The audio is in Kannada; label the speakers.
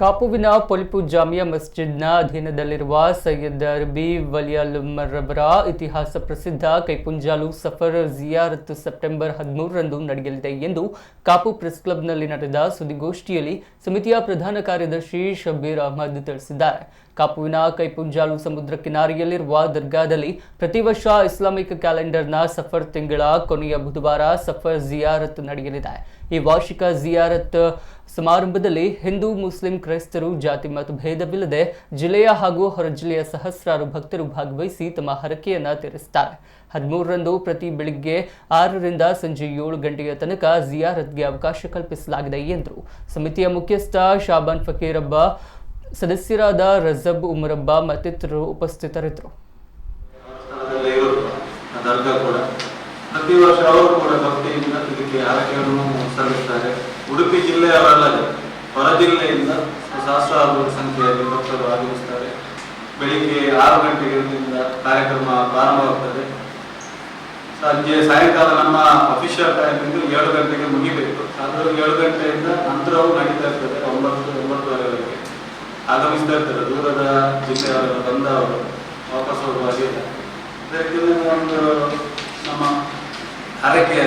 Speaker 1: ಕಾಪುವಿನ ಪೊಲಿಪು ಜಾಮಿಯಾ ಮಸ್ಜಿದ್ನ ಅಧೀನದಲ್ಲಿರುವ ಸೈಯದ್ ಅರಬಿ ವಲಿಯಲ್ಲುಮ್ಮರವರ ಇತಿಹಾಸ ಪ್ರಸಿದ್ಧ ಕೈಪುಂಜಾಲು ಸಫರ್ ಜಿಯಾರತ್ ಸೆಪ್ಟೆಂಬರ್ 13ರಂದು ನಡೆಯಲಿದೆ ಎಂದು ಕಾಪು ಪ್ರೆಸ್ ಕ್ಲಬ್ನಲ್ಲಿ ನಡೆದ ಸುದ್ದಿಗೋಷ್ಠಿಯಲ್ಲಿ ಸಮಿತಿಯ ಪ್ರಧಾನ ಕಾರ್ಯದರ್ಶಿ ಶಬೀರ್ ಅಹಮದ್ ತಿಳಿಸಿದ್ದಾರೆ. ಕಾಪುವಿನ ಕೈಪುಂಜಾಲು ಸಮುದ್ರ ಕಿನಾರೆಯಲ್ಲಿರುವ ದರ್ಗಾದಲ್ಲಿ ಪ್ರತಿ ವರ್ಷ ಇಸ್ಲಾಮಿಕ್ ಕ್ಯಾಲೆಂಡರ್ನ ಸಫರ್ ತಿಂಗಳ ಕೊನೆಯ ಬುಧವಾರ ಸಫರ್ ಜಿಯಾರತ್ ನಡೆಯಲಿದೆ. ಈ ವಾರ್ಷಿಕ ಜಿಯಾರತ್ ಸಮಾರಂಭದಲ್ಲಿ ಹಿಂದೂ, ಮುಸ್ಲಿಂ, ಕ್ರೈಸ್ತರು ಜಾತಿ ಮತ್ತು ಭೇದವಿಲ್ಲದೆ ಜಿಲ್ಲೆಯ ಹಾಗೂ ಹೊರ ಜಿಲ್ಲೆಯ ಸಹಸ್ರಾರು ಭಕ್ತರು ಭಾಗವಹಿಸಿ ತಮ್ಮ ಹರಕೆಯನ್ನ ತೀರಿಸುತ್ತಾರೆ. 13ರಂದು ಪ್ರತಿ ಬೆಳಿಗ್ಗೆ 6ರಿಂದ ಸಂಜೆ 7 ಗಂಟೆಯ ತನಕ ಜಿಯಾರತ್ಗೆ ಅವಕಾಶ ಕಲ್ಪಿಸಲಾಗಿದೆ ಎಂದರು. ಸಮಿತಿಯ ಮುಖ್ಯಸ್ಥ ಶಾಬಾನ್ ಫಕೀರಬ್ಬ, ಸದಸ್ಯರಾದ ರಜಬ್ ಉಮರಬ್ಬ ಮತ್ತಿತರರು ಉಪಸ್ಥಿತರಿದ್ದರು.
Speaker 2: ಪ್ರತಿ ವರ್ಷ ಅವರು ಕೂಡ ಭಕ್ತಿಯಿಂದ ಇದಕ್ಕೆ ಆರೈಕೆಯನ್ನು ಸಲ್ಲಿಸುತ್ತಾರೆ. ಉಡುಪಿ ಜಿಲ್ಲೆಯವರಲ್ಲದೆ ಹೊರ ಜಿಲ್ಲೆಯಿಂದ ಸಹಸ್ರಾರು ಸಂಖ್ಯೆಯಲ್ಲಿ ಭಕ್ತರು ಆಗಮಿಸುತ್ತಾರೆ. ಬೆಳಿಗ್ಗೆ 6 ಗಂಟೆಗಳಿಂದ ಕಾರ್ಯಕ್ರಮ ಪ್ರಾರಂಭವಾಗುತ್ತದೆ. ಸಾಯಂಕಾಲ ನಮ್ಮ ಅಫಿಷಿಯಲ್ ಟೈಮಿಂಗ್ 7 ಗಂಟೆಗೆ ಮುಗಿಬೇಕು. ಆದರೂ 7 ಗಂಟೆಯಿಂದ ನಂತರವೂ ನಡೀತಾ ಇರ್ತದೆ. 9-9:30ವರೆಗೆ ಆಗಮಿಸ್ತಾ ಇರ್ತಾರೆ. ದೂರದ ಜಿಲ್ಲೆಯವರು ಬಂದವರು ವಾಪಸ್ ಹೋಗುವ ಹಾಗೆ ಇದಕ್ಕೆ ಒಂದು ನಮ್ಮ ಹರಕೆಯ